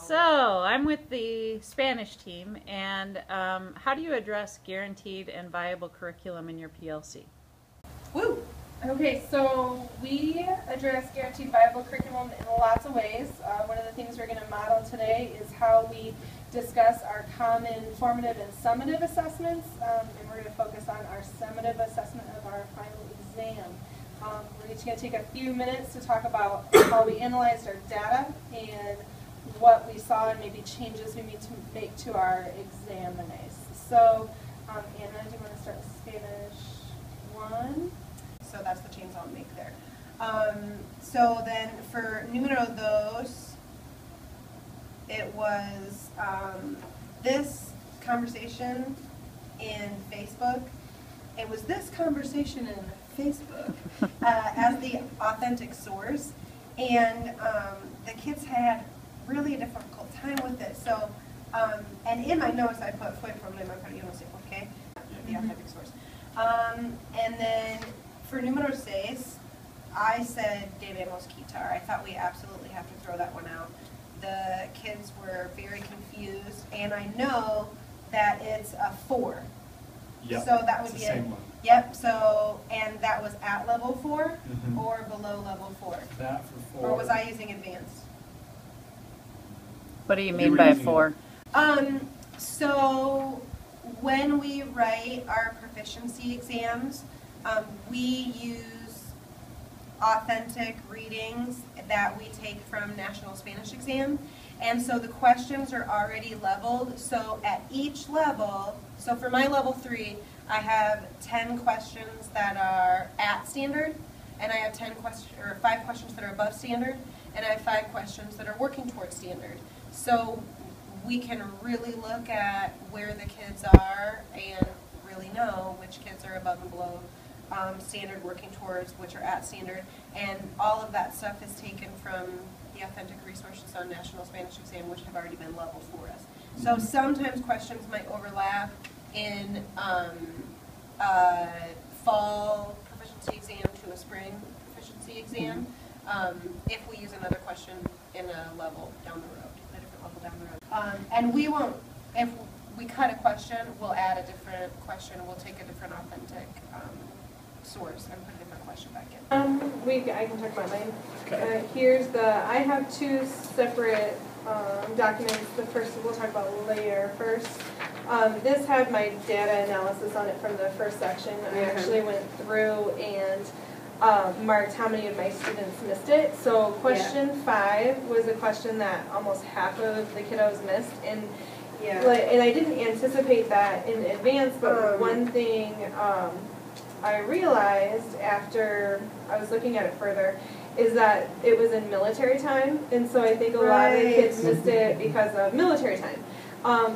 So, I'm with the Spanish team, and how do you address guaranteed and viable curriculum in your PLC? Woo! Okay, so we address guaranteed viable curriculum in lots of ways. One of the things we're going to model today is how we discuss our common formative and summative assessments, and we're going to focus on our summative assessment of our final exam. We're just going to take a few minutes to talk about how we analyzed our data and what we saw and maybe changes we need to make to our examinées. So, Anna, do you want to start with Spanish 1? So that's the change I'll make there. So then for numero dos, it was this conversation in Facebook. It was this conversation in Facebook as the authentic source, and the kids had really a difficult time with it. So, and in my notes I put fue problema, pero yo no sé por qué, the authentic source. And then for numero seis, I said debemos quitar. I thought we absolutely have to throw that one out. The kids were very confused, and I know that it's a 4. Yep, so that would it's be the same one. Yep, so, and that was at level 4 or below level 4? That for 4. Or was I using advanced? What do you mean by 4? So when we write our proficiency exams, we use authentic readings that we take from National Spanish Exam. And so the questions are already leveled. So at each level, so for my level 3, I have 10 questions that are at standard, and I have 5 questions that are above standard, and I have 5 questions that are working towards standard. So we can really look at where the kids are and really know which kids are above and below standard, working towards, which are at standard, and all of that stuff is taken from the authentic resources on National Spanish Exam, which have already been leveled for us. So sometimes questions might overlap in fall proficiency exam to a spring proficiency exam if we use another question in a level down the road, a different level down the road. And we won't, if we cut a question, we'll add a different question, we'll take a different authentic source and put a different question back in. I can talk about mine. Okay. I have 2 separate documents. The first, we'll talk about layer first. This had my data analysis on it from the first section. I actually went through and marked how many of my students missed it. So question 5 was a question that almost half of the kiddos missed, and and I didn't anticipate that in advance, but one thing I realized after I was looking at it further is that it was in military time, and so I think a lot of the kids missed it because of military time.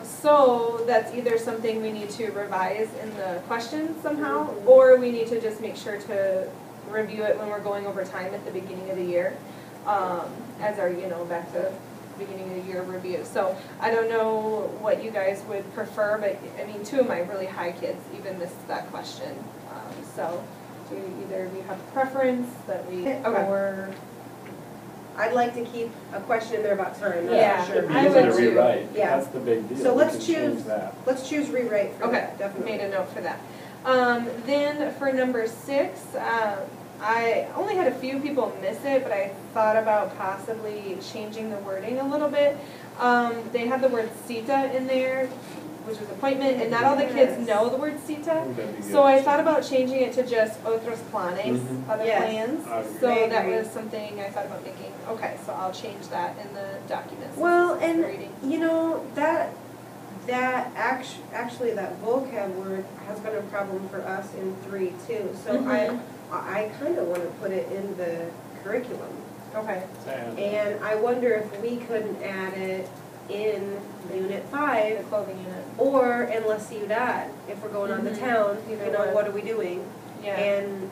So that's either something we need to revise in the questions somehow, or we need to just make sure to review it when we're going over time at the beginning of the year, as our, back to beginning of the year review. So I don't know what you guys would prefer, but I mean, 2 of my really high kids even missed that question. So do either of you have a preference that we, or? I'd like to keep a question in there about time. Yeah, sure. I would too. Rewrite. Yeah. That's the big deal. So let's choose that. Let's choose rewrite for Okay, that, definitely. made a note for that. Then for number 6, I only had a few people miss it, but I thought about possibly changing the wording a little bit. They had the word cita in there, which is appointment, and not all the kids know the word cita. So I thought about changing it to just otros planes, other plans. So that was something I thought about making. Okay, so I'll change that in the documents. Well, and that actually that vocab word has been a problem for us in 3 too. So I kind of want to put it in the curriculum. Okay. And I wonder if we couldn't add it in Unit 5, the clothing unit, or in La Ciudad, if we're going on the town, what are we doing? Yeah. And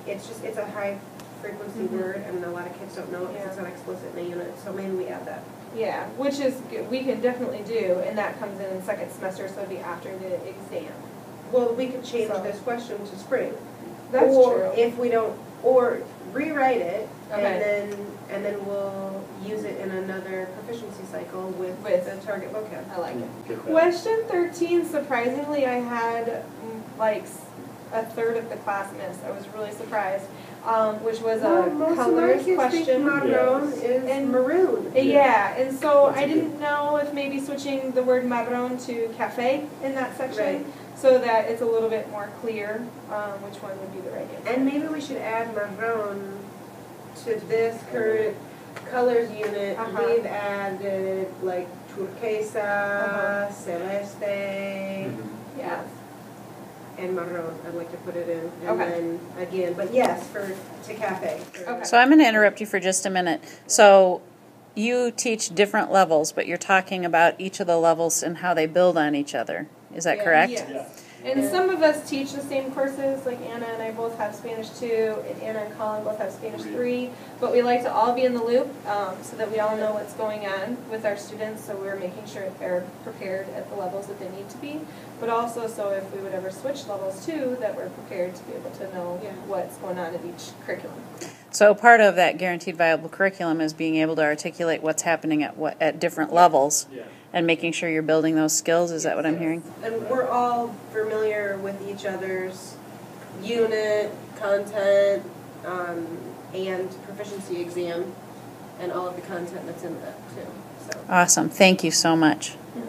it's a high frequency word, and a lot of kids don't know it because it's not explicit in the unit, so maybe we add that. Yeah, which is good. We can definitely do, and that comes in second semester, so it'd be after the exam. Well, we could change this question to spring. That's or true. If we don't, or rewrite it, okay. and then we'll use it in another proficiency cycle with the target vocab. I like it. Get that. Question 13, surprisingly, I had like a third of the class miss. I was really surprised, which was a colors question. Marron Yes. is And- maroon. Yeah, and so That's a I good- didn't know if maybe switching the word marron to cafe in that section, Right. so that it's a little bit more clear which one would be the right answer. And maybe we should add marron to this current colors unit. Uh-huh. We've added like turquesa, Uh-huh. celeste, Mhm. Yeah. and marron. I'd like to put it in. And Okay. then again, but yes, to cafe. Okay. So I'm going to interrupt you for just a minute. So you teach different levels, but you're talking about each of the levels and how they build on each other. Is that Yeah. correct? Yes. Yeah. And Yeah. some of us teach the same courses, like Anna and I both have Spanish 2, and Anna and Colin both have Spanish 3, but we like to all be in the loop so that we all know what's going on with our students, so we're making sure they're prepared at the levels that they need to be, but also so if we would ever switch levels too, that we're prepared to be able to know Yeah. what's going on in each curriculum. So part of that guaranteed viable curriculum is being able to articulate what's happening at different levels Yeah. and making sure you're building those skills. Is that what I'm Yes. hearing? And we're all familiar with each other's unit, content, and proficiency exam, and all of the content that's in that too. So. Awesome. Thank you so much. Mhm.